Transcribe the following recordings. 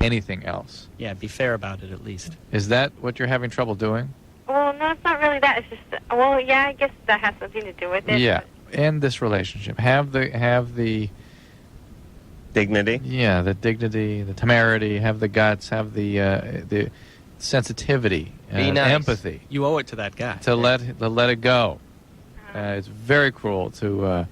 anything else. Yeah, be fair about it at least. Is that what you're having trouble doing? Well, no, it's not really that. It's just, well, yeah, I guess that has something to do with it. Yeah, in this relationship, have the dignity. Yeah, the dignity, the temerity, have the guts, have the sensitivity, Be nice. empathy. You owe it to that guy. To let it go. It's very cruel to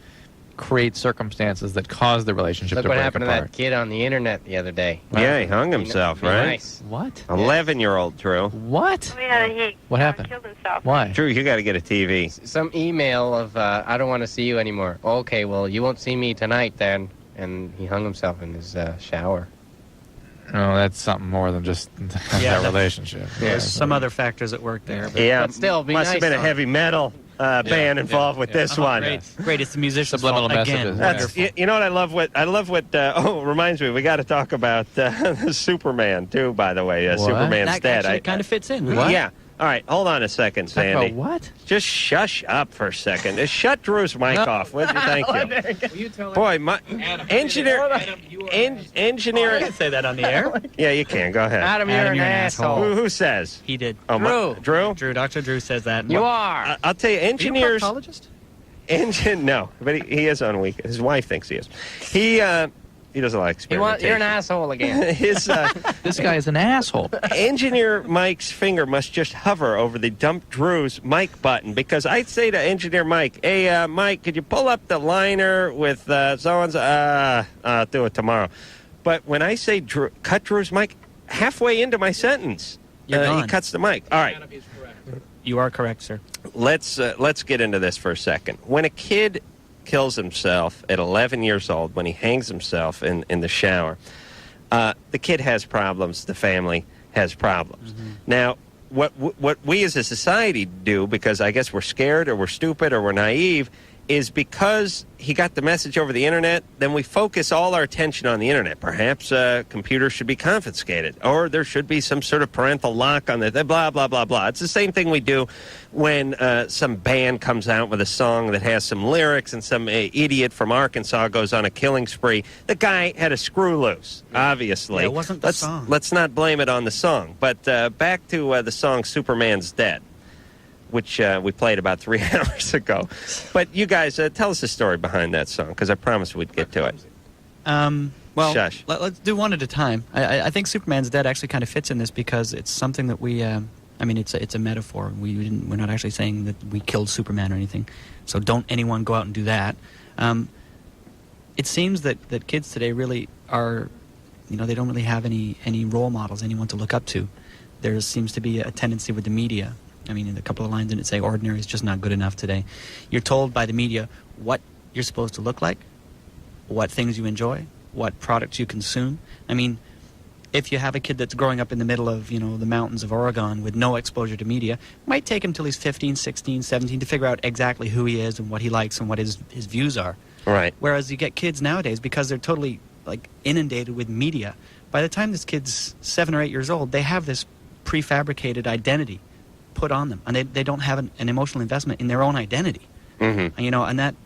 create circumstances that cause the relationship Look to what break happened apart. to that kid on the internet the other day. Yeah, he hung himself, Be right? Nice. What? 11-year-old Drew. What? Oh, yeah, he What happened? killed himself. Why? Drew, you got to get a TV. Some email of, I don't want to see you anymore. Okay, well, you won't see me tonight then. And he hung himself in his shower. Oh, that's something more than just that relationship. There's some other factors at work there. But still, be must nice have been a on heavy metal band involved with this one. Great, it's the musician's Subliminal fault again. messages. That's, you know what I love? It reminds me, we got to talk about Superman too. By the way, Superman's that dead. actually kind of fits in. What? Yeah. All right, hold on a second, Talk Sandy. about what? Just shush up for a second. Just shut Drew's mic off, would you? Thank you. Boy, engineer. I can say that on the air. Yeah, you can. Go ahead. Adam, you're an asshole. Who says? He did. Oh, Drew? Drew, Dr. Drew says that. You are. I'll tell you, engineers. Are you a proctologist? No, but he is on week. His wife thinks he is. He does a lot of experimentation. You're an asshole again. His This guy is an asshole. engineer Mike's finger must just hover over the dump Drew's mic button, because I'd say to engineer Mike, "Hey, Mike, could you pull up the liner with so-and-so? I'll do it tomorrow." But when I say cut Drew's mic, halfway into my sentence, You're he gone. cuts the mic. All right. You are correct, sir. Let's get into this for a second. When a kid kills himself at 11 years old, when he hangs himself in the shower, the kid has problems. The family has problems. Mm-hmm. Now, what we as a society do, because I guess we're scared or we're stupid or we're naive, is because he got the message over the internet, then we focus all our attention on the internet. Perhaps computers should be confiscated, or there should be some sort of parental lock on the blah, blah, blah, blah. It's the same thing we do when some band comes out with a song that has some lyrics and some idiot from Arkansas goes on a killing spree. The guy had a screw loose, obviously. Yeah, it wasn't the song. Let's not blame it on the song. But back to the song Superman's Dead, which we played about 3 hours ago. But you guys, tell us the story behind that song, because I promised we'd get to it. Well, Shush. let's do one at a time. I think Superman's Dead actually kind of fits in this because it's something that we, it's a metaphor. We're not actually saying that we killed Superman or anything. So don't anyone go out and do that. It seems that kids today really are, they don't really have any role models, anyone to look up to. There seems to be a tendency with the media. In a couple of lines in it say ordinary is just not good enough today. You're told by the media what you're supposed to look like, what things you enjoy, what products you consume. If you have a kid that's growing up in the middle of, the mountains of Oregon with no exposure to media, it might take him till he's 15, 16, 17 to figure out exactly who he is and what he likes and what his views are. Right. Whereas you get kids nowadays, because they're totally inundated with media, by the time this kid's 7 or 8 years old, they have this prefabricated identity put on them, and they don't have an emotional investment in their own identity. Mm-hmm. And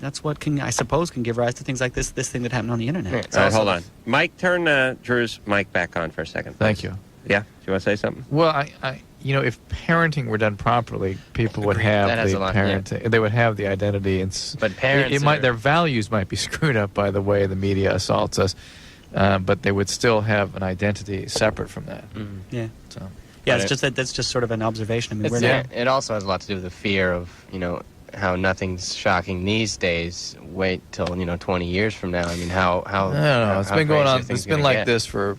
that's what can give rise to things like this thing that happened on the internet. All right, hold on. Mike, turn Drew's mic back on for a second. Thank you. Yeah? Do you want to say something? Well, I if parenting were done properly, people would have That has the a lot, parenting. They would have the identity. But parents their values might be screwed up by the way the media assaults us, but they would still have an identity separate from that. Mm-hmm. Yeah. So. Yeah, it's just that's just sort of an observation. It also has a lot to do with the fear of, how nothing's shocking these days. Wait till, 20 years from now. How I don't know. It's been going on. crazy are It's things been gonna like get? this for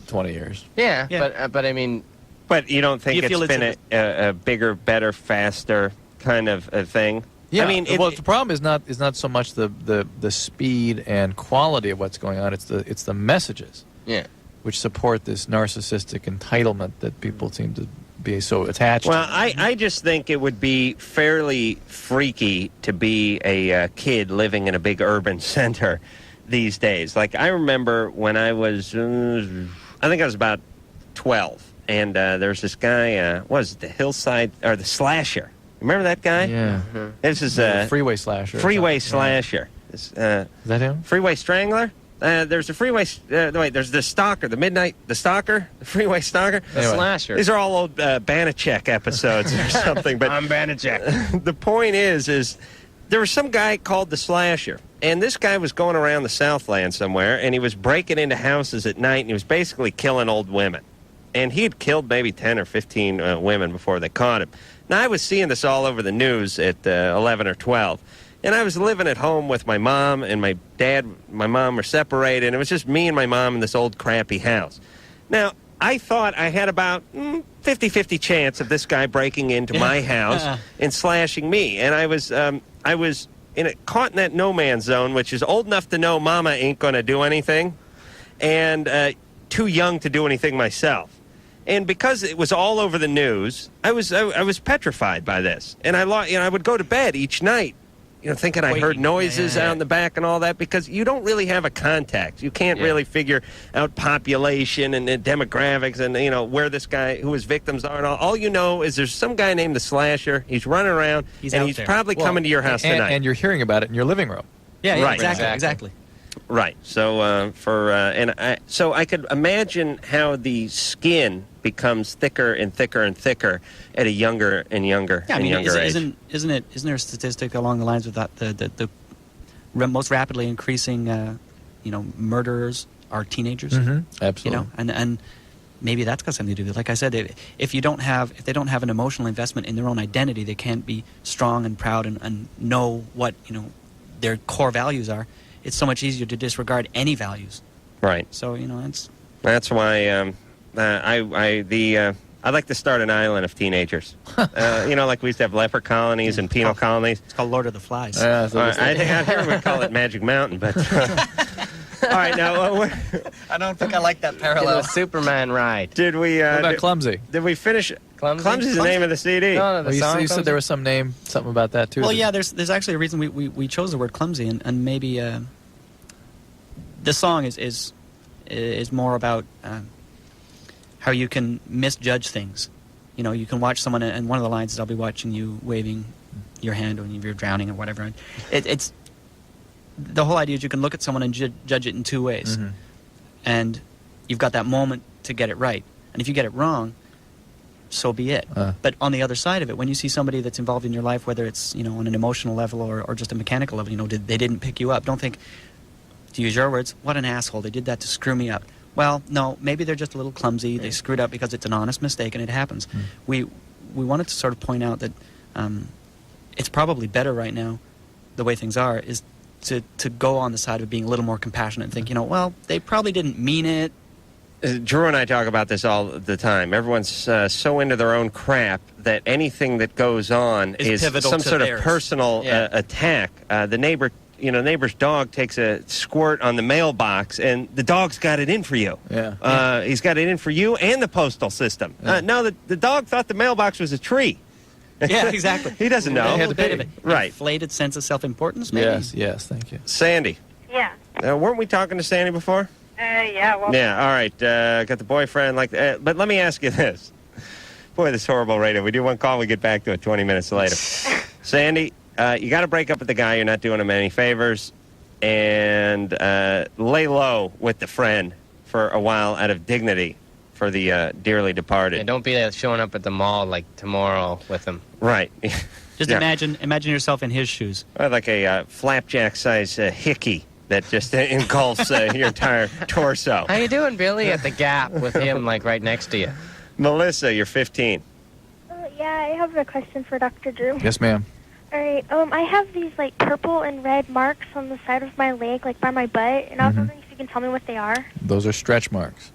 20 years. Yeah, Yeah. but But you don't think You feel it's been a bigger, better, faster kind of a thing? Yeah. The problem is not so much the speed and quality of what's going on. It's the messages. Yeah. Which support this narcissistic entitlement that people seem to be so attached Well, to. I just think it would be fairly freaky to be a kid living in a big urban center these days. Like, I remember when I was, I think I was about 12, and there's this guy, what was it, the Hillside, or the Slasher. Remember that guy? Yeah. This is Freeway Slasher. Freeway Slasher. Is that him? Freeway Strangler? There's the freeway. Wait, there's the stalker, the stalker, the freeway stalker, The slasher. These are all old Banachek episodes or something. But I'm Banachek. the point is there was some guy called the Slasher, and this guy was going around the Southland somewhere, and he was breaking into houses at night, and he was basically killing old women. And he had killed maybe 10 or 15 women before they caught him. Now, I was seeing this all over the news at 11 or 12. And I was living at home with my mom, and my dad, my mom were separated, and it was just me and my mom in this old crappy house. Now, I thought I had about 50-50 chance of this guy breaking into my house and slashing me. And I was caught in that no man's zone, which is old enough to know Mama ain't going to do anything, and too young to do anything myself. And because it was all over the news, I was petrified by this. And I would go to bed each night, thinking I heard noises out in the back and all that, because you don't really have a contact. You can't really figure out population and demographics and, where this guy, who his victims are and all. All you know is there's some guy named the Slasher. He's running around, and he's probably coming to your house tonight. And you're hearing about it in your living room. Yeah, right. Exactly. Right. So so I could imagine how the skin becomes thicker and thicker and thicker at a younger and younger younger age. Isn't there a statistic along the lines of that the most rapidly increasing murderers are teenagers? Mm-hmm. Absolutely. And maybe that's got something to do with it. Like I said, if they don't have an emotional investment in their own identity, they can't be strong and proud and know what their core values are. It's so much easier to disregard any values. Right. So that's why I'd like to start an island of teenagers. Like we used to have leper colonies and penal colonies. It's called Lord of the Flies. I think out here we call it Magic Mountain, but. All right, now I don't think I like that parallel. The Superman ride. Did we? What about Clumsy? Did we finish? Clumsy's the name of the CD. No, the song you said there was something about that too. Well, yeah, there's actually a reason we chose the word clumsy, and maybe the song is more about how you can misjudge things. You can watch someone, and one of the lines is, "I'll be watching you waving your hand when you're drowning or whatever." It's the whole idea is you can look at someone and judge it in two ways, and you've got that moment to get it right. And if you get it wrong, so be it. But on the other side of it, when you see somebody that's involved in your life, whether it's on an emotional level or just a mechanical level, they didn't pick you up. Don't think, to use your words, what an asshole. They did that to screw me up. Well, no, maybe they're just a little clumsy. They screwed up because it's an honest mistake, and it happens. We wanted to sort of point out that it's probably better right now, the way things are, is to go on the side of being a little more compassionate and think, well, they probably didn't mean it. Drew and I talk about this all the time. Everyone's so into their own crap that anything that goes on is some sort of personal attack. The neighbor's dog takes a squirt on the mailbox, and the dog's got it in for you. Yeah. He's got it in for you and the postal system. No, the dog thought the mailbox was a tree. Yeah, exactly. He doesn't know. A little bit of it. Right. Inflated sense of self-importance, maybe? Yes, thank you. Sandy. Yeah. Weren't we talking to Sandy before? Yeah. Well. Yeah, all right. Got the boyfriend. But let me ask you this. Boy, this horrible radio. We do one call, we get back to it 20 minutes later. Sandy, you got to break up with the guy. You're not doing him any favors. And lay low with the friend for a while out of dignity for the dearly departed. Yeah, don't be showing up at the mall like tomorrow with him. Right. Just imagine yourself in his shoes. Like a flapjack-sized hickey that just engulfs your entire torso. How you doing, Billy? At the Gap with him right next to you. Melissa, you're 15. Yeah, I have a question for Dr. Drew. Yes, ma'am. All right. I have these purple and red marks on the side of my leg, by my butt, and I was wondering if you can tell me what they are. Those are stretch marks.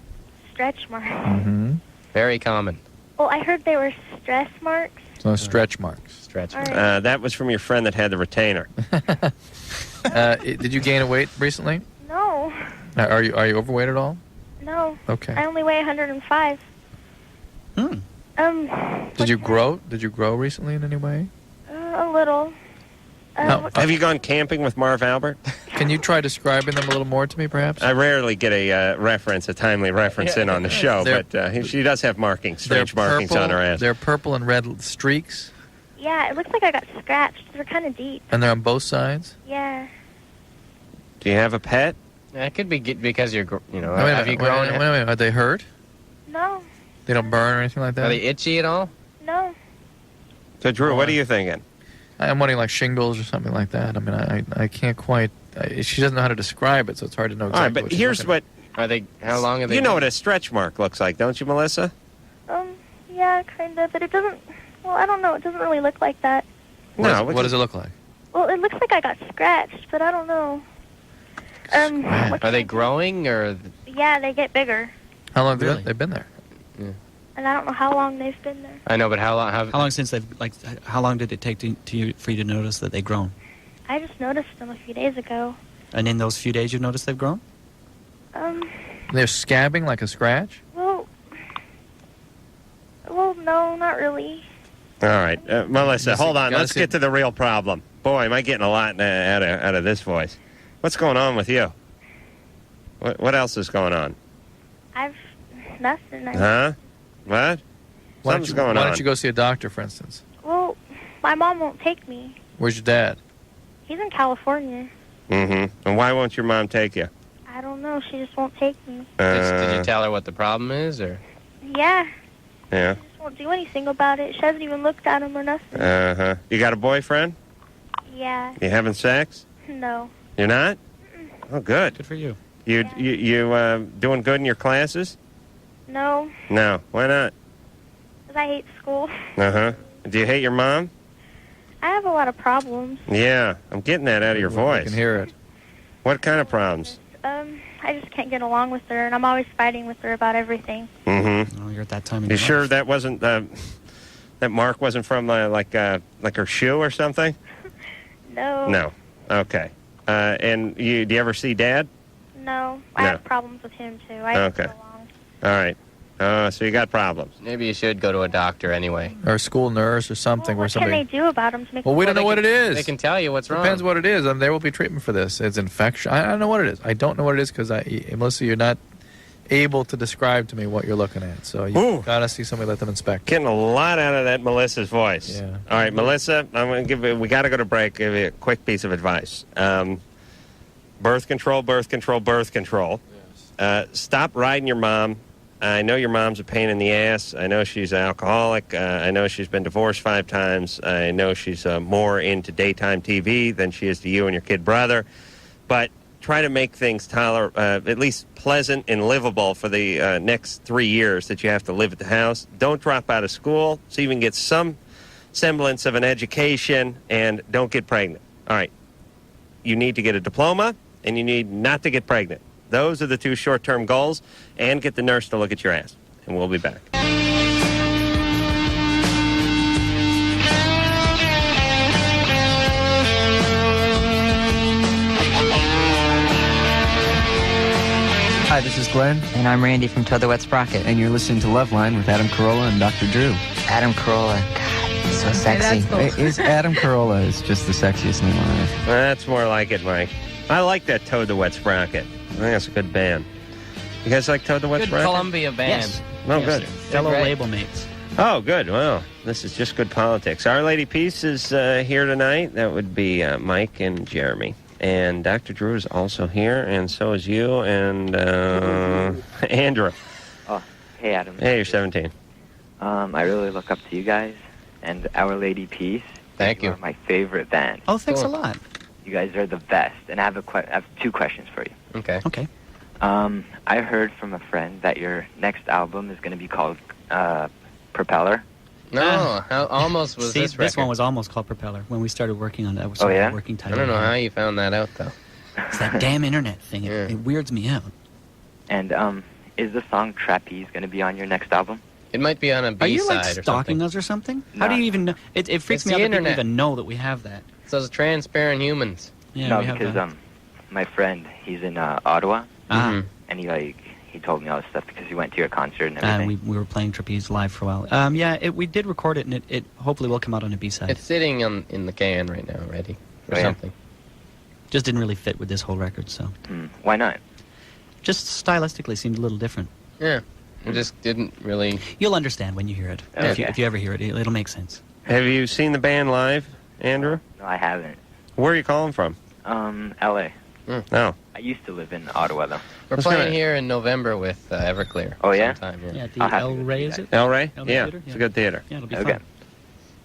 Stretch marks. Mm-hmm. Very common. Well, I heard they were stress marks. So stretch marks. Stretch All marks. right. That was from your friend that had the retainer. Did you gain a weight recently? No. Are you overweight at all? No. Okay. I only weigh 105. Did you grow? Did you grow recently in any way? A little. Have you gone camping with Marv Albert? Can you try describing them a little more to me, perhaps? I rarely get a timely reference in on the show, but she does have strange markings on her ass. They're purple and red streaks? Yeah, it looks like I got scratched. They're kind of deep. And they're on both sides? Yeah. Do you have a pet? It could be because you're, you know, Wait a have you minute, grown? wait a minute. Are they hurt? No, They don't burn or anything like Are that? they itchy at all? no. So, Drew, what are you thinking? I'm wondering like shingles or something like that. I mean, I can't quite. She doesn't know how to describe it, so it's hard to know exactly All right, but what she's here's looking what... Are they? How long are they? You know what a stretch mark looks like, don't you, Melissa? Yeah, kind of, but it doesn't. Well, I don't know. It doesn't really look like that. at. No, What does it look like? Well, it looks like I got scratched, but I don't know. What Are they can I do? growing or? Yeah, they get bigger, How long have Really? they've been there? and I don't know how long they've been there. I know, but how long? How long since they've How long did it take for you to notice that they've grown? I just noticed them a few days ago. And in those few days, you noticed they've grown? They're scabbing like a scratch? Well, no, not really. All right, Melissa, Listen, hold on. gotta Let's see- get to the real problem. Boy, am I getting a lot out of this voice. What's going on with you? What else is going on? Nothing. Huh? What? Something's going why on. don't you go see a doctor, for instance? Well, my mom won't take me. Where's your dad? He's in California. Mm-hmm. And why won't your mom take you? I don't know. She just won't take me. Did you tell her what the problem is, or? Yeah, Yeah. she just won't do anything about it. She hasn't even looked at him or nothing. Uh-huh. You got a boyfriend? Yeah, You having sex? no. You're not? Oh, good. Good for you. You doing good in your classes? No, No. Why not? because I hate school. Uh-huh. Do you hate your mom? I have a lot of problems. Yeah. I'm getting that out of your I voice. can hear it. What kind of problems? I just can't get along with her, and I'm always fighting with her about everything. Mm-hmm. Oh, you're at that time in You your sure life. that wasn't that mark wasn't from like her shoe or something? No. No. Okay. And do you ever see Dad? No. I No. have problems with him, too. I Okay. get along. All right. So you got problems. Maybe you should go to a doctor anyway. Or a school nurse or something Well, where what can somebody... they do about him to make Well, we him don't know what it is. They can tell you what's wrong. Depends what it is. And there will be treatment for this. It's infection. I don't know what it is. I don't know what it is because, Melissa, you're not able to describe to me what you're looking at. So Ooh. you've got to see somebody, let them inspect. Getting a lot out of that Melissa's voice. Yeah. All right, Melissa, I'm going to give you, we got to go to break. Give you a quick piece of advice. Birth control, birth control, birth control. Stop riding your mom. I know your mom's a pain in the ass. I know she's an alcoholic. I know she's been divorced 5 times. I know she's more into daytime TV than she is to you and your kid brother. But try to make things at least pleasant and livable for the next 3 years that you have to live at the house. Don't drop out of school so you can get some semblance of an education, and don't get pregnant. All right. You need to get a diploma, and you need not to get pregnant. Those are the 2 short-term goals, and get the nurse to look at your ass. And we'll be back. Hi, this is Glenn, And I'm Randy from Toad the Wet Sprocket. and you're listening to Loveline with Adam Carolla and Dr. Drew. Adam Carolla. God, so sexy. It's Adam Carolla. It's just the sexiest name on earth. That's more like it, Mike. I like that Toad the Wet Sprocket. I think that's a good band. You guys like Toad the Wet Good Sprocket? Columbia band. Yes. Oh, Yes, good. sir. Fellow great. label mates. Oh, good. Well, this is just good politics. Our Lady Peace is here tonight. That would be Mike and Jeremy. And Dr. Drew is also here, and so is you, and Andrew. Oh, hey, Adam. Hey, you're 17. I really look up to you guys and Our Lady Peace. Thank you. are my favorite band. Oh, thanks Cool. a lot. You guys are the best. And I have 2 questions for you. Okay. Okay. I heard from a friend that your next album is going to be called Propeller. No, how almost was See, this record? one was almost called Propeller when we started working on it. That was Oh, yeah? the working I title. don't know how you found that out, though. It's that damn internet thing. It, Yeah. it weirds me out. And is the song Trapeze going to be on your next album? It might be on a Are you B-side like or stalking something. us or something? How do No. you even know? It freaks It's me out the that people internet. even know that we have that. It's those transparent humans. Yeah, no, we have because that. my friend, he's in Ottawa, Ah, and he told me all this stuff because he went to your concert and everything. we were playing Trapeze live for a while. Yeah, we did record it, and it hopefully will come out on a B-side. It's sitting in the can right now, ready or Oh, yeah? something. Just didn't really fit with this whole record, so Why not? just stylistically seemed a little different. Yeah. It just didn't really... You'll understand when you hear it. Okay. If you ever hear it, it'll make sense. Have you seen the band live, Andrew? No, I haven't. Where are you calling from? L.A. Oh, I used to live in Ottawa, though. We're playing here in November with Everclear. Oh, yeah? Sometime, Yeah, at I'll the have to El go Rey, see is that. it? El Rey? El Rey Yeah, Theater? it's Yeah. a good theater. Yeah, it'll be Okay. fun.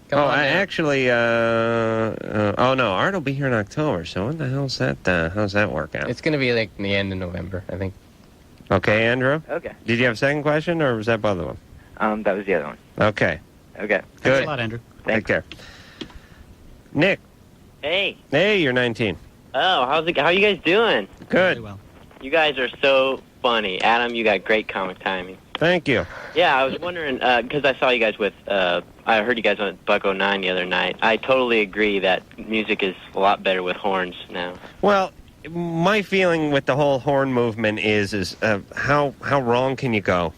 Come Oh, on I down. actually, oh no, Art will be here in October, so what the how's that work out? It's going to be like the end of November, I think. Okay, Andrew? Okay. Did you have a second question, or was that both of them? That was the other one. Okay, Okay. Thanks good. a lot, Andrew. Take care. Nick, Hey. hey, you're 19. Oh, how are you guys doing? Very Good, well. You guys are so funny. Adam, you got great comic timing. thank you. Yeah, I was wondering, because I saw you guys with, I heard you guys on Buck 09 the other night. I totally agree that music is a lot better with horns now. Well, my feeling with the whole horn movement is how wrong can you go?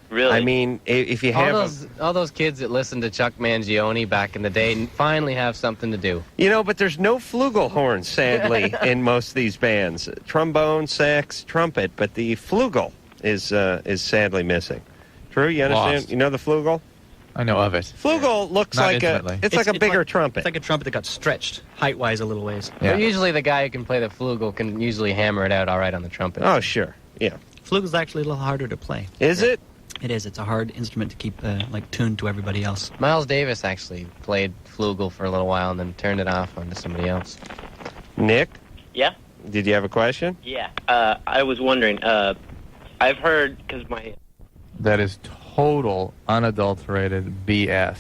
Really? I mean, if you have All those kids that listened to Chuck Mangione back in the day finally have something to do. but there's no flugel sadly, in most of these bands. Trombone, sax, trumpet, but the flugel is sadly missing. True, you understand? Lost. You know the flugel? I know of it. Flugel looks Not like intimately. it's like a bigger trumpet. It's like a trumpet that got stretched height-wise a little ways. Yeah. But usually the guy who can play the flugel can usually hammer it out all right on the trumpet. Oh, sure. Yeah. Flugel's actually a little harder to play. Is it? It is. It's a hard instrument to keep tuned to everybody else. Miles Davis actually played flugel for a little while and then turned it off onto somebody else. Nick, Yeah? did you have a question? Yeah. I was wondering, I've heard, because That is total, unadulterated BS.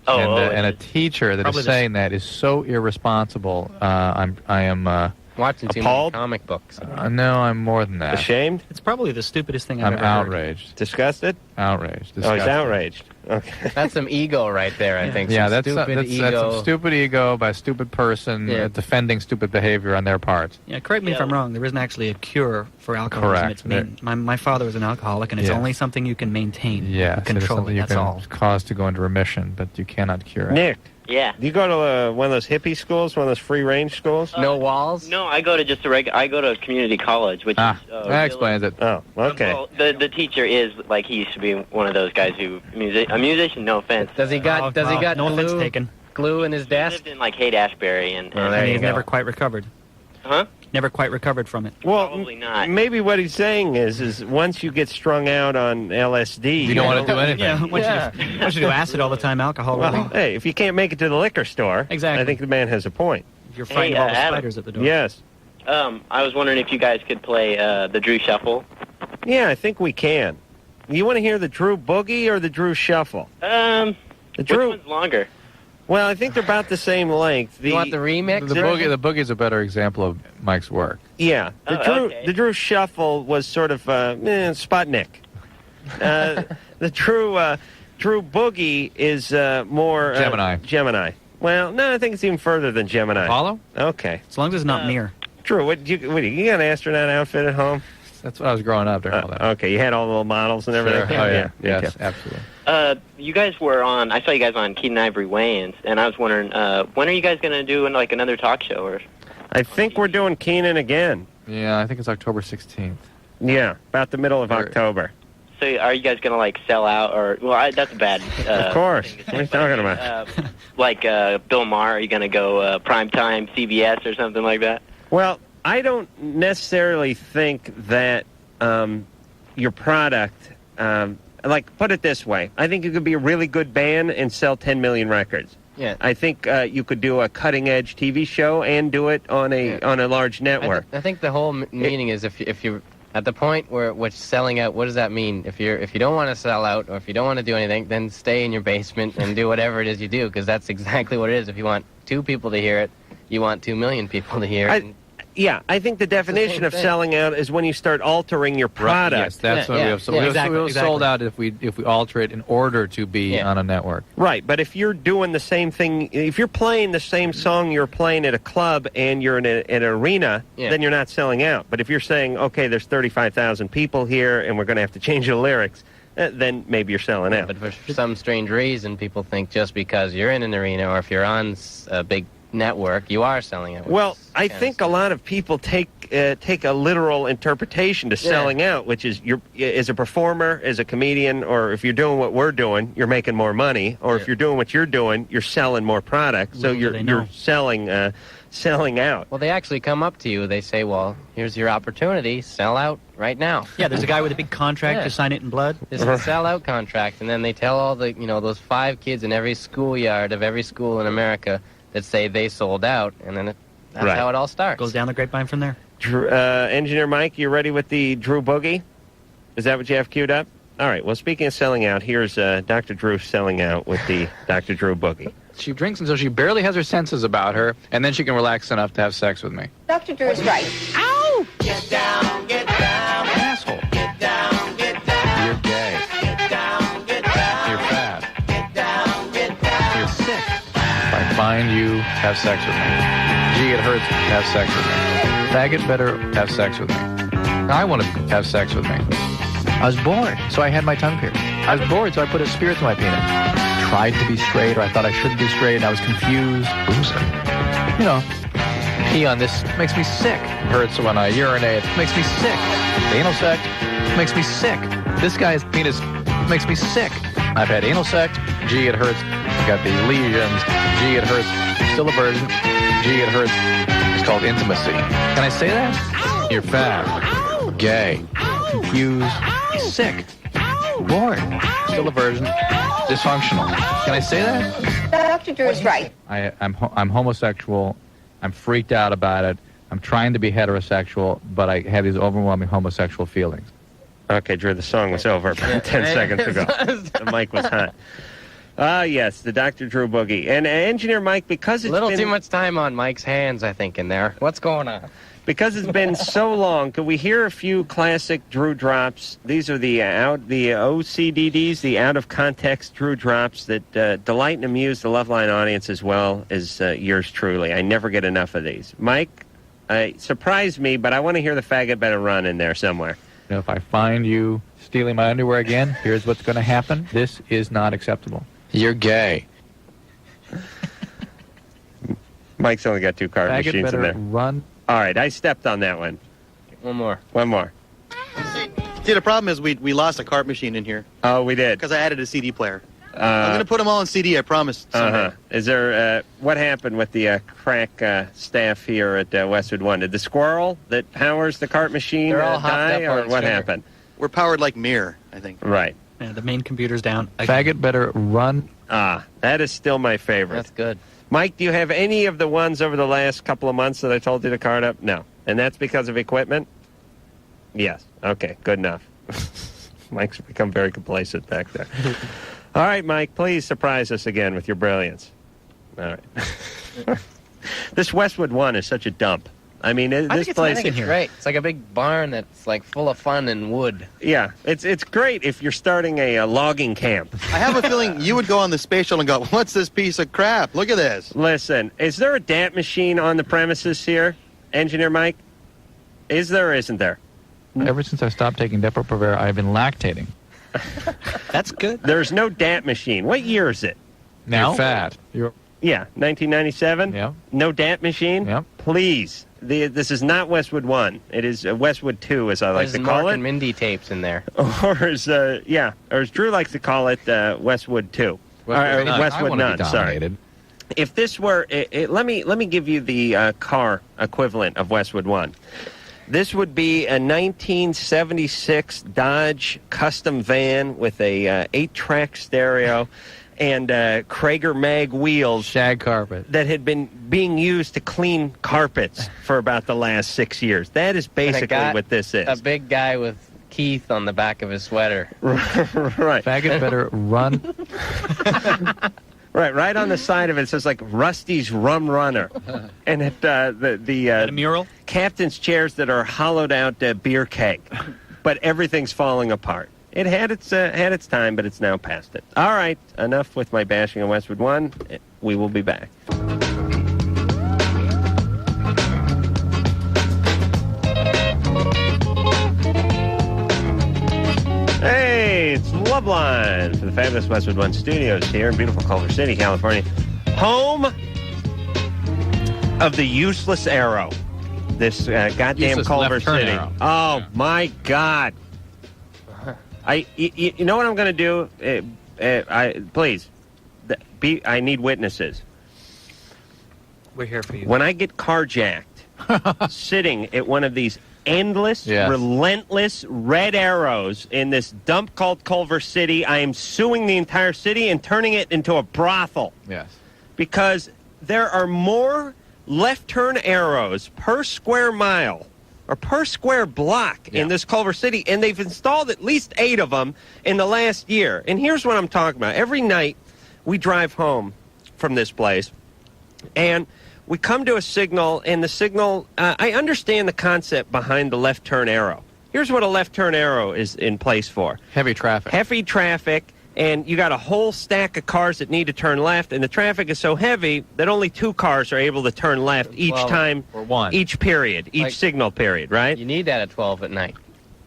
Oh, And a teacher that Probably is the- saying that is so irresponsible. I am. Watching too Appalled? many comic books. No, I'm more than that. Ashamed? It's probably the stupidest thing I've I'm ever heard. outraged. Disgusted? Outraged. Oh, he's Disgusted. outraged. Okay. That's some ego right there, I think. Yeah, Some that's stupid ego. that's some stupid ego by a stupid person Yeah. defending stupid behavior on their part. Yeah, correct me if Yeah. I'm wrong. There isn't actually a cure for alcoholism. Correct. It's my father was an alcoholic, and it's Yes. only something you can maintain. Yeah, and control. something you That's can all. cause to go into remission, but you cannot cure it. Nick, yeah. do you go to one of those hippie schools, one of those free-range schools? No walls? No, I go to just I go to community college, which is... That explains it. Oh, okay. Well, the teacher is, like, he used to be one of those guys who... A musician, no offense. Does he got no offense glue, taken. glue in his He desk? lived in, like, Haight-Ashbury, and Oh, there And you he's go. never quite recovered. Huh? Never quite recovered from it. Well, Probably not. maybe what he's saying is once you get strung out on LSD, You don't want to do anything. Yeah, once you do acid all the time, alcohol. Well, really, hey, if you can't make it to the liquor store, Exactly. I think the man has a point. you're frightened Hey, of all the Adam. spiders at the door. Yes. I was wondering if you guys could play the Drew Shuffle. Yeah, I think we can. You want to hear the Drew Boogie or the Drew Shuffle? The The Drew. Which one's longer? Well, I think they're about the same length. You want the remix? The boogie is a better example of Mike's work. Yeah, Oh, okay. The Drew Shuffle was sort of Sputnik. The Drew Boogie is more Gemini. Gemini. Well, no, I think it's even further than Gemini. Apollo? Okay, As long as it's not near. Drew, what you got an astronaut outfit at home? That's what I was growing up during all that. Okay, you had all the little models and everything. Sure. Oh, yeah. Okay. Yes, absolutely. You guys were on. I saw you guys on Keaton Ivory Wayans, and I was wondering when are you guys going to do like another talk show? Or I think we're doing Keenan again. Yeah, I think it's October 16th. Yeah, about the middle of Or- October. so are you guys going to like sell out? Or that's a bad. Of course. thing to What are you say, talking but, about? like Bill Maher, are you going to go primetime CBS or something like that? Well, I don't necessarily think that your product, like, put it this way. I think you could be a really good band and sell 10 million records. Yeah. I think you could do a cutting-edge TV show and do it on a large network. I think the whole meaning is if you're at the point where what's selling out, what does that mean? If you don't want to sell out or if you don't want to do anything, then stay in your basement and do whatever it is you do, because that's exactly what it is. If you want 2 people to hear it, you want 2 million people to hear it. Yeah, I think the definition same of thing. selling out is when you start altering your product. Yes, that's Yeah, what yeah, we have. So yeah, we exactly, have sold exactly. out if we alter it in order to be Yeah. on a network. Right, but if you're doing the same thing, if you're playing the same song you're playing at a club and you're in an arena, Yeah. then you're not selling out. But if you're saying, okay, there's 35,000 people here and we're going to have to change the lyrics, then maybe you're selling out. But for some strange reason, people think just because you're in an arena or if you're on a big network, you are selling it. Well, I think a lot of people take a literal interpretation to selling out, which is you're as a performer, as a comedian, or if you're doing what we're doing, you're making more money, or if you're doing what you're doing, you're selling more product. So Little do they know. you're selling selling out. Well, they actually come up to you. They say, well, here's your opportunity. Sell out right now. Yeah, there's a guy with a big contract Yeah. to sign it in blood. This is a sell-out contract. And then they tell all the, those 5 kids in every schoolyard of every school in America that say they sold out. And then that's Right. how it all starts. Goes down the grapevine from there. Engineer Mike, you ready with the Drew Boogie? Is that what you have queued up? All right. Well, speaking of selling out, here's Dr. Drew selling out with the Dr. Drew Boogie. She drinks until she barely has her senses about her, and then she can relax enough to have sex with me. Dr. Drew is right. Ow! Get down, asshole. Get down, You're gay. Get down, You're fat. Get down, You're sick. If I find you, have sex with me. Gee, it hurts, have sex with me. Faggot better have sex with me. I want to have sex with me. I was bored, so I had my tongue pierced. I was bored, so I put a spear through my penis. Tried to be straight, or I thought I shouldn't be straight, and I was confused. Pee on this makes me sick. Hurts when I urinate. Makes me sick. Anal sex makes me sick. This guy's penis makes me sick. I've had anal sex. Gee, it hurts. I got these lesions. Gee, it hurts. Still a virgin. Gee, it hurts. It's called intimacy. Can I say that? Ow. You're fat. Ow. Gay. Ow. Confused. Ow. Sick. Ow. Bored. Ow. Still a virgin. Dysfunctional. Can I say that? Dr. Drew is right. I'm homosexual. I'm freaked out about it. I'm trying to be heterosexual, but I have these overwhelming homosexual feelings. Okay, Drew, the song was over about 10 seconds ago. The mic was hot. Yes, the Dr. Drew Boogie. And Engineer Mike, because it's a little been... too much time on Mike's hands, I think, in there. What's going on? Because it's been so long, could we hear a few classic Drew drops? These are the OCDDs, the out-of-context Drew drops that delight and amuse the Loveline audience as well as yours truly. I never get enough of these. Mike, surprise me, but I want to hear the faggot better run in there somewhere. If I find you stealing my underwear again, here's what's going to happen. This is not acceptable. You're gay. Mike's only got 2 card Faggot machines better in there. Run. All right, I stepped on that one. One more. See, the problem is we lost a cart machine in here. Oh, we did. Because I added a CD player. I'm going to put them all on CD, I promise. Is there, what happened with the crack staff here at Westwood One? Did the squirrel that powers the cart machine die, or what happened? We're powered like Mir, I think. Right. Yeah, the main computer's down. Faggot better run. That is still my favorite. That's good. Mike, do you have any of the ones over the last couple of months that I told you to card up? No. And that's because of equipment? Yes. Okay, good enough. Mike's become very complacent back there. All right, Mike, please surprise us again with your brilliance. All right. This Westwood One is such a dump. I mean, this place... I think it's great. It's like a big barn that's like full of fun and wood. Yeah, it's great if you're starting a logging camp. I have a feeling you would go on the space shuttle and go, what's this piece of crap? Look at this. Listen, is there a DAT machine on the premises here, Engineer Mike? Is there or isn't there? Ever since I stopped taking Depo-Provera, I've been lactating. That's good. There's no DAT machine. What year is it? Now? You're fat. Yeah, 1997? Yeah. No DAT machine? Yeah. Please. This is not Westwood 1. It is Westwood 2, as I like to call Mark it. and Mindy tapes in there. Or as Drew likes to call it, Westwood 2. Westwood None, sorry. If this were, let me give you the car equivalent of Westwood 1. This would be a 1976 Dodge custom van with a 8-track stereo and Krager mag wheels. Shag carpet. That had been being used to clean carpets for about the last 6 years. That is basically what this is. A big guy with Keith on the back of his sweater. Right. Faggot better run. Right on the side of it says like Rusty's Rum Runner, and the a mural captain's chairs that are hollowed out beer keg, but everything's falling apart. It had its time, but it's now past it. All right, enough with my bashing on Westwood One. We will be back. Hey, it's Loveline for the fabulous Westwood One Studios here in beautiful Culver City, California. Home of the useless arrow. This goddamn Useless Culver left turn City. arrow. Oh, my God. You know what I'm going to do? Please, I need witnesses. We're here for you. When I get carjacked, sitting at one of these endless, relentless red arrows in this dump called Culver City, I am suing the entire city and turning it into a brothel. Yes. Because there are more left turn arrows per square mile or per square block in this Culver City, and they've installed at least 8 of them in the last year. And here's what I'm talking about. Every night we drive home from this place, and we come to a signal, and the signal, I understand the concept behind the left turn arrow. Here's what a left turn arrow is in place for. Heavy traffic. Heavy traffic, and you got a whole stack of cars that need to turn left, and the traffic is so heavy that only 2 cars are able to turn left each time, or one. each period, each signal period, right? You need that at 12 at night.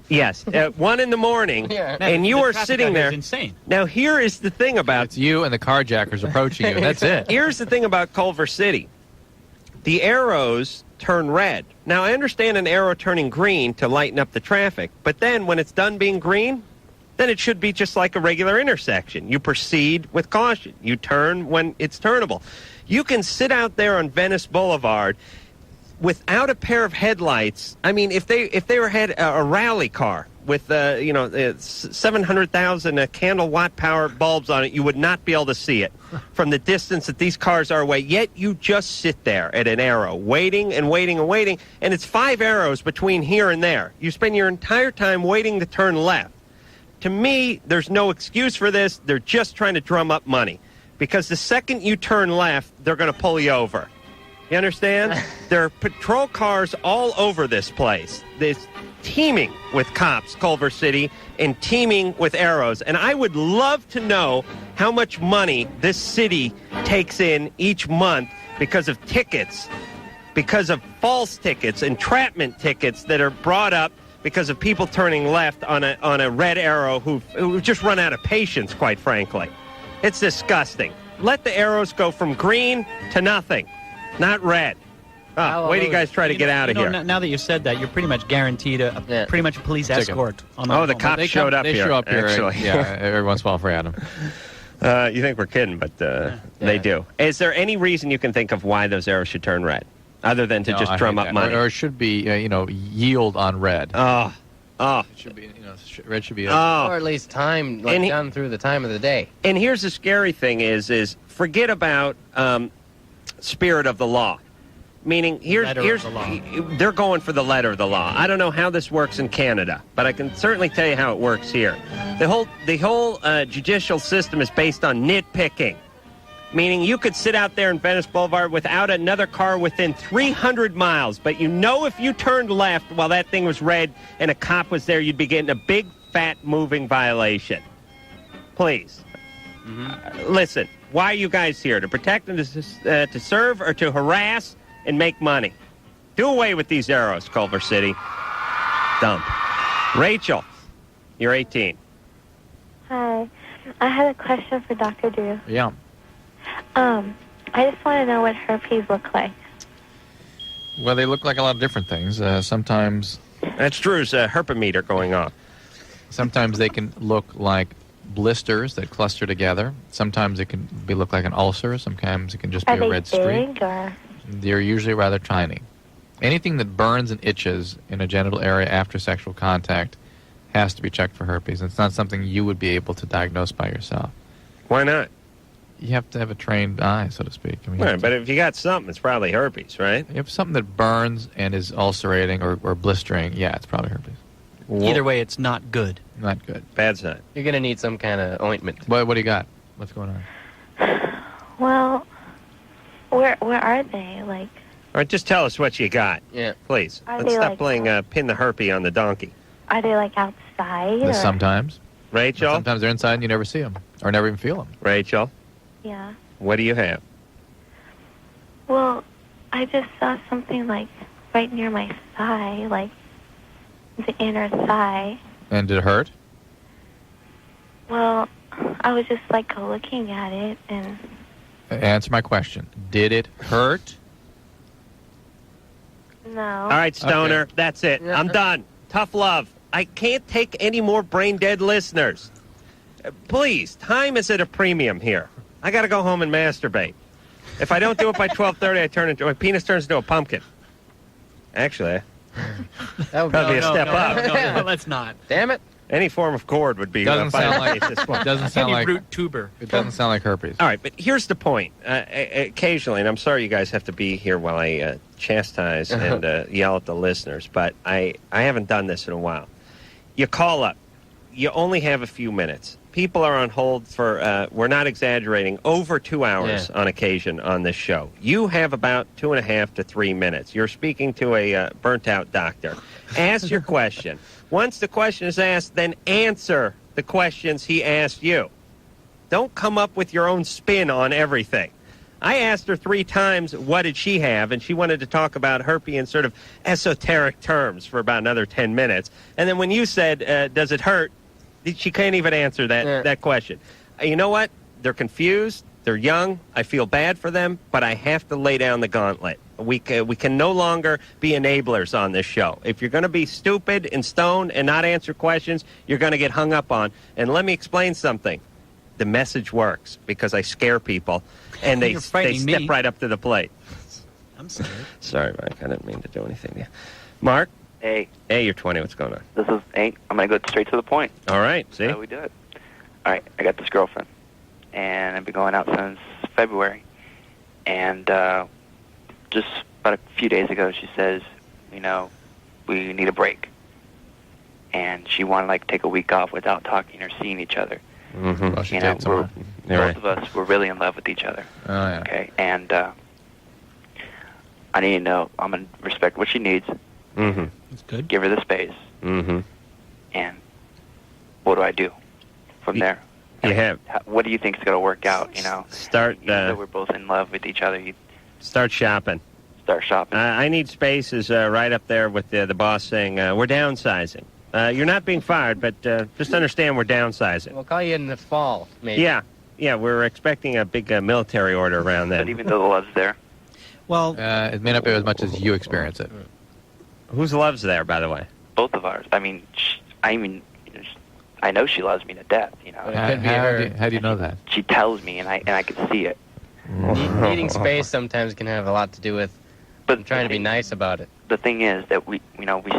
Yes, at 1 in the morning, and you are sitting there. Insane. Now, here is the thing about... It's you and the carjackers approaching you. That's it. Here's the thing about Culver City. The arrows turn red. Now, I understand an arrow turning green to lighten up the traffic, but then when it's done being green, then it should be just like a regular intersection. You proceed with caution. You turn when it's turnable. You can sit out there on Venice Boulevard without a pair of headlights. I mean, if they had a rally car with 700,000 candle watt power bulbs on it, you would not be able to see it from the distance that these cars are away. Yet you just sit there at an arrow, waiting and waiting and waiting, and it's 5 arrows between here and there. You spend your entire time waiting to turn left. To me, there's no excuse for this. They're just trying to drum up money, because the second you turn left, they're going to pull you over. You understand? There are patrol cars all over this place. There's teeming with cops, Culver City, and teeming with arrows. And I would love to know how much money this city takes in each month because of tickets, because of false tickets, entrapment tickets that are brought up because of people turning left on a red arrow who've just run out of patience, quite frankly. It's disgusting. Let the arrows go from green to nothing, not red. Wait till you guys try to get out of here. Now that you said that, you're pretty much guaranteed pretty much a police escort. On the cops showed up here. They show up here, actually. Yeah, every once in a while for Adam. You think we're kidding, but they do. Is there any reason you can think of why those arrows should turn red, other than to just drum up money? Or it should be, yield on red. Oh. It should be, red should be. Or at least time, done through the time of the day. And here's the scary thing: is forget about spirit of the law. Meaning, here's they're going for the letter of the law. I don't know how this works in Canada, but I can certainly tell you how it works here. The whole judicial system is based on nitpicking. Meaning, you could sit out there in Venice Boulevard without another car within 300 miles, but you know if you turned left while that thing was red and a cop was there, you'd be getting a big, fat, moving violation. Please. Listen, why are you guys here? To protect and to serve, or to harass and make money? Do away with these arrows, Culver City. Dump. Rachel, you're 18. Hi. I had a question for Dr. Drew. Yeah. I just want to know what herpes look like. Well, they look like a lot of different things. Sometimes... That's Drew's herpometer going off. Sometimes they can look like blisters that cluster together. Sometimes it can look like an ulcer. Sometimes it can just be a red streak. Big or? They're usually rather tiny. Anything that burns and itches in a genital area after sexual contact has to be checked for herpes. It's not something you would be able to diagnose by yourself. Why not? You have to have a trained eye, so to speak. I mean, right, but if you got something, it's probably herpes, right? You have something that burns and is ulcerating or blistering, yeah, it's probably herpes. Either way, it's not good. Not good. Bad sign. You're going to need some kind of ointment. What do you got? What's going on? Well, where are they? Like... All right, just tell us what you got. Yeah. Please. Are Let's they stop like, playing pin the herpy on the donkey. Are they like outside? Or? Sometimes. Rachel? But sometimes they're inside and you never see them. Or never even feel them. Rachel? Yeah. What do you have? Well, I just saw something like right near my thigh, like the inner thigh. And did it hurt? Well, I was just like looking at it and... Answer my question. Did it hurt? No. All right, Stoner, Okay. That's it. Yeah. I'm done. Tough love. I can't take any more brain-dead listeners. Please, time is at a premium here. I got to go home and masturbate. If I don't do it by 12:30, my penis turns into a pumpkin. Actually, That would probably a step up. No, let's not. Damn it. Any form of cord would be. Doesn't sound fine like at this point. doesn't sound like root tuber. it doesn't sound like herpes. All right, but here's the point. Occasionally, and I'm sorry you guys have to be here while I chastise and yell at the listeners, but I haven't done this in a while. You call up. You only have a few minutes. People are on hold for, we're not exaggerating, over 2 hours on occasion on this show. You have about 2.5 to 3 minutes. You're speaking to a burnt-out doctor. Ask your question. Once the question is asked, then answer the questions he asked you. Don't come up with your own spin on everything. I asked her 3 times, what did she have? And she wanted to talk about herpes in sort of esoteric terms for about another 10 minutes. And then when you said, does it hurt? She can't even answer that question. You know what? They're confused. They're young. I feel bad for them, but I have to lay down the gauntlet. We can no longer be enablers on this show. If you're going to be stupid and stoned and not answer questions, you're going to get hung up on. And let me explain something. The message works because I scare people, and they step right up to the plate. I'm sorry. Sorry, Mike. I didn't mean to do anything to you. Mark? Hey. Hey, you're 20. What's going on? I'm going to go straight to the point. All right. See? That's how we do it. All right. I got this girlfriend, and I've been going out since February. And just about a few days ago, she says, we need a break. And she wanted, like, take a week off without talking or seeing each other. Mm-hmm. Well, she both of us were really in love with each other. Oh, yeah. Okay. And I need to know, I'm going to respect what she needs. Mm-hmm. That's good. Give her the space. Mm-hmm. And what do I do from there? What do you think is going to work out? Start. Even though we're both in love with each other. Start shopping. Start shopping. I need space is right up there with the boss saying we're downsizing. You're not being fired, but just understand we're downsizing. We'll call you in the fall, maybe. Yeah. We're expecting a big military order around then. But even though the love's there. Well, it may not be as much as you experience it. Whose love's there, by the way? Both of ours. I know she loves me to death. How do you know that? She tells me, and I can see it. Needing space sometimes can have a lot to do with trying to be nice about it. The thing is that we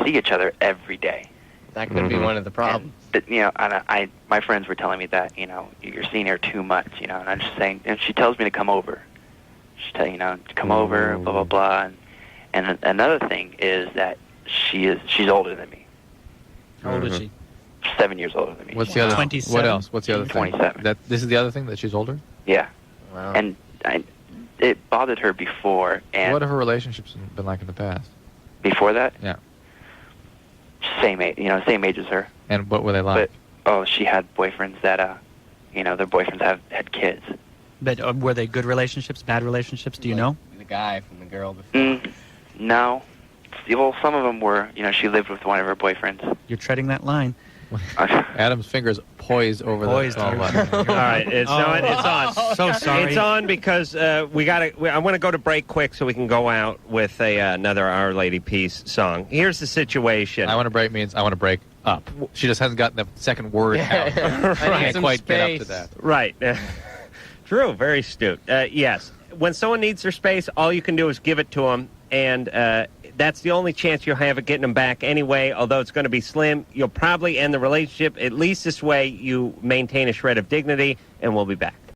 see each other every day. That could be one of the problems. And my friends were telling me that you're seeing her too much. And I'm just saying. And she tells me to come over. She tells to come over, blah blah blah. And another thing is that she's older than me. How old is she? 7 years older than me. What's the other? 27. What else? What's the other thing? 27. This is the other thing that she's older. Yeah. Wow. And it bothered her before. And what have her relationships been like in the past? Before that? Yeah. Same age, same age as her. And what were they like? But she had boyfriends that, their boyfriends had kids. But were they good relationships, bad relationships? Do you know? The guy from the girl before. No. Well, some of them were. She lived with one of her boyfriends. You're treading that line. Adam's fingers poised over the button. All right, it's on. So sorry. It's on because I want to go to break quick so we can go out with another Our Lady Peace song. Here's the situation. I want to break means I want to break up. She just hasn't gotten the second word out. Right. I can't quite get up to that. Right. Drew, very astute. Yes. When someone needs their space, all you can do is give it to them, and that's the only chance you'll have of getting them back anyway, although it's going to be slim. You'll probably end the relationship. At least this way you maintain a shred of dignity, and we'll be back.